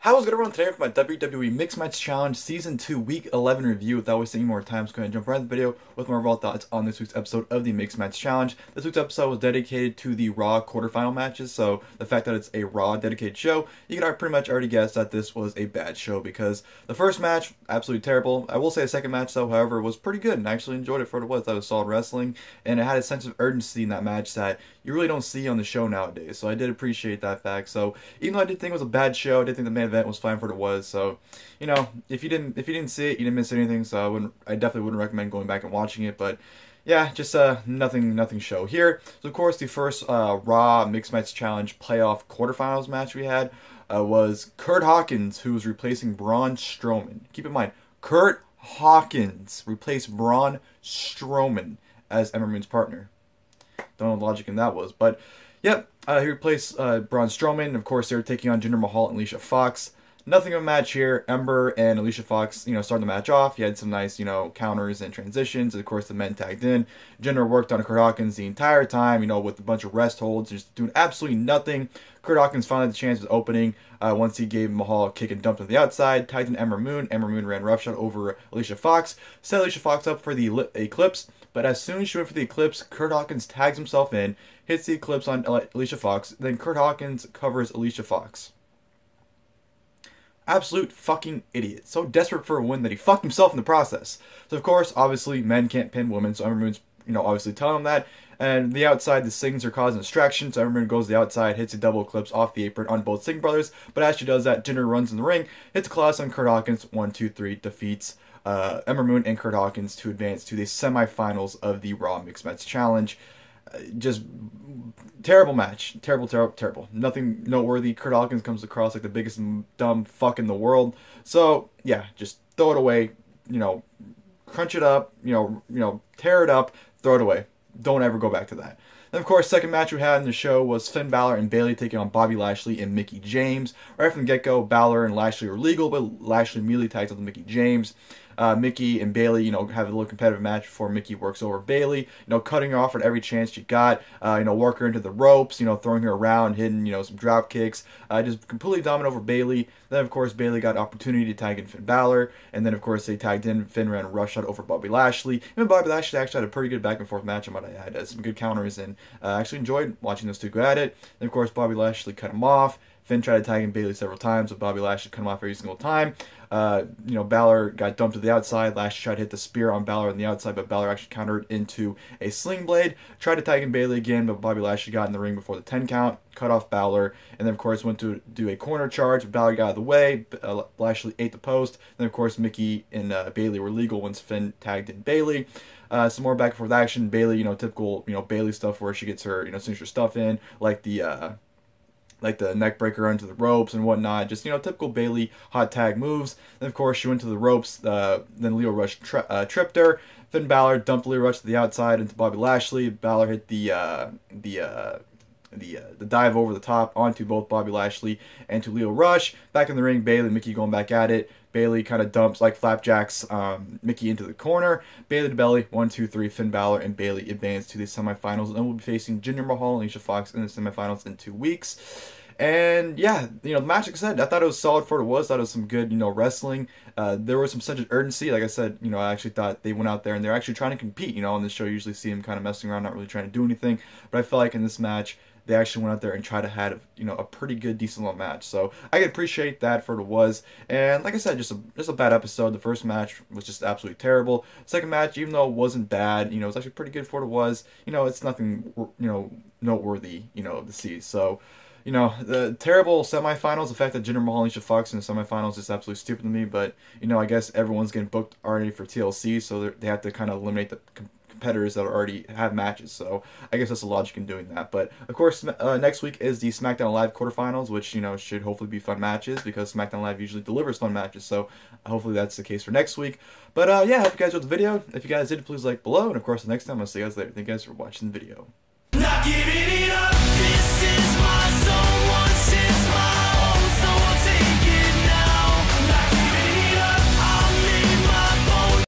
How's it going everyone? Today with my WWE Mixed Match Challenge Season 2 Week 11 review. Without wasting any more time, just going to jump right into the video with my overall thoughts on this week's episode of the Mixed Match Challenge. This week's episode was dedicated to the Raw quarterfinal matches, so the fact that it's a Raw dedicated show, you can pretty much already guess that this was a bad show because the first match, absolutely terrible. I will say the second match, though, however, was pretty good and I actually enjoyed it for what it was. That was solid wrestling and it had a sense of urgency in that match that you really don't see on the show nowadays, so I did appreciate that fact. So even though I did think it was a bad show, I did think the main event was fine for what it was. So, you know, if you didn't see it, you didn't miss anything. So I definitely wouldn't recommend going back and watching it. But yeah, just nothing show here. So of course, the first Raw Mixed Match Challenge playoff quarterfinals match we had was Curt Hawkins, who was replacing Braun Strowman. Keep in mind, Curt Hawkins replaced Braun Strowman as Ember Moon's partner. Don't know what logic in that was, but yep, he replaced Braun Strowman. Of course, they were taking on Jinder Mahal and Alicia Fox. Nothing of a match here. Ember and Alicia Fox, started the match off. He had some nice, counters and transitions. And of course, the men tagged in. Jinder worked on Curt Hawkins the entire time, with a bunch of rest holds, just doing absolutely nothing. Curt Hawkins finally had the chance of opening once he gave Mahal a kick and dump to the outside. Tagged in Ember Moon. Ember Moon ran roughshod over Alicia Fox. Set Alicia Fox up for the Eclipse. But as soon as she went for the Eclipse, Curt Hawkins tags himself in, hits the Eclipse on Alicia Fox. Then Curt Hawkins covers Alicia Fox. Absolute fucking idiot. So desperate for a win that he fucked himself in the process. So of course, obviously, men can't pin women, so Ember Moon's, obviously telling him that. And the outside, the Stings are causing distraction, so Ember Moon goes to the outside, hits a double eclipse off the apron on both Singh brothers. But as she does that, Jinder runs in the ring, hits a class on Curt Hawkins, 1, 2, 3, defeats Ember Moon and Curt Hawkins to advance to the semifinals of the Raw Mixed Match Challenge. Just terrible match. Terrible. Nothing noteworthy. Curt Hawkins comes across like the biggest dumb fuck in the world. So, yeah, just throw it away. Crunch it up. Tear it up. Throw it away. Don't ever go back to that. Then, of course, second match we had in the show was Finn Bálor and Bayley taking on Bobby Lashley and Mickie James. Right from the get-go, Bálor and Lashley were legal, but Lashley immediately tags with Mickie James. Mickie and Bayley, have a little competitive match before Mickie works over Bayley, cutting her off at every chance she got, work her into the ropes, throwing her around, hitting, some drop kicks, just completely dominant over Bayley. Then, of course, Bayley got an opportunity to tag in Finn Bálor, and then, of course, they tagged in. Finn ran a roughshod over Bobby Lashley. Even Bobby Lashley actually had a pretty good back-and-forth match, I might add, some good counters, and actually enjoyed watching those two go at it. Then, of course, Bobby Lashley cut him off. Finn tried to tag in Bayley several times, but Bobby Lashley cut him off every single time. Bálor got dumped to the outside. Lashley tried to hit the spear on Bálor on the outside, but Bálor actually countered into a sling blade. Tried to tag in Bayley again, but Bobby Lashley got in the ring before the 10 count, cut off Bálor, and then, of course, went to do a corner charge. Bálor got out of the way. Lashley ate the post. Then, of course, Mickie and Bayley were legal once Finn tagged in Bayley. Some more back and forth action. Bayley, typical, Bayley stuff where she gets her, signature stuff in, like the neck breaker onto the ropes and whatnot. Just, typical Bayley hot tag moves. Then, of course, she went to the ropes. Then Leo Rush tripped her. Finn Bálor dumped Leo Rush to the outside into Bobby Lashley. Bálor hit the dive over the top onto both Bobby Lashley and to Leo Rush. Back in the ring, Bayley and Mickie going back at it. Bayley kind of dumps like flapjacks Mickie into the corner. Bayley to belly, 1, 2, 3. Finn Bálor and Bayley advance to the semifinals, and we'll be facing Jinder Mahal and Alicia Fox in the semifinals in 2 weeks. And yeah, the match, like I said, I thought it was solid for what it was. I thought it was some good, wrestling. There was some sense of urgency. Like I said, I actually thought they went out there and they're actually trying to compete. On this show, you usually see them kind of messing around, not really trying to do anything. But I feel like in this match, they actually went out there and tried to have, a pretty good, decent little match. So I can appreciate that for what it was. And like I said, just a bad episode. The first match was just absolutely terrible. Second match, even though it wasn't bad, it was actually pretty good for what it was. It's nothing, noteworthy, to see. So, the terrible semifinals, the fact that Jinder Mahal and Alicia Fox in the semifinals is absolutely stupid to me. But, I guess everyone's getting booked already for TLC, so they have to kind of eliminate the competitors that already have matches. So I guess that's the logic in doing that. But of course, next week is the SmackDown Live quarterfinals, which should hopefully be fun matches because SmackDown Live usually delivers fun matches. So hopefully that's the case for next week. But yeah, I hope you guys enjoyed the video. If you guys did, please like below. And of course, the next time I'll see you guys later. Thank you guys for watching the video. Not giving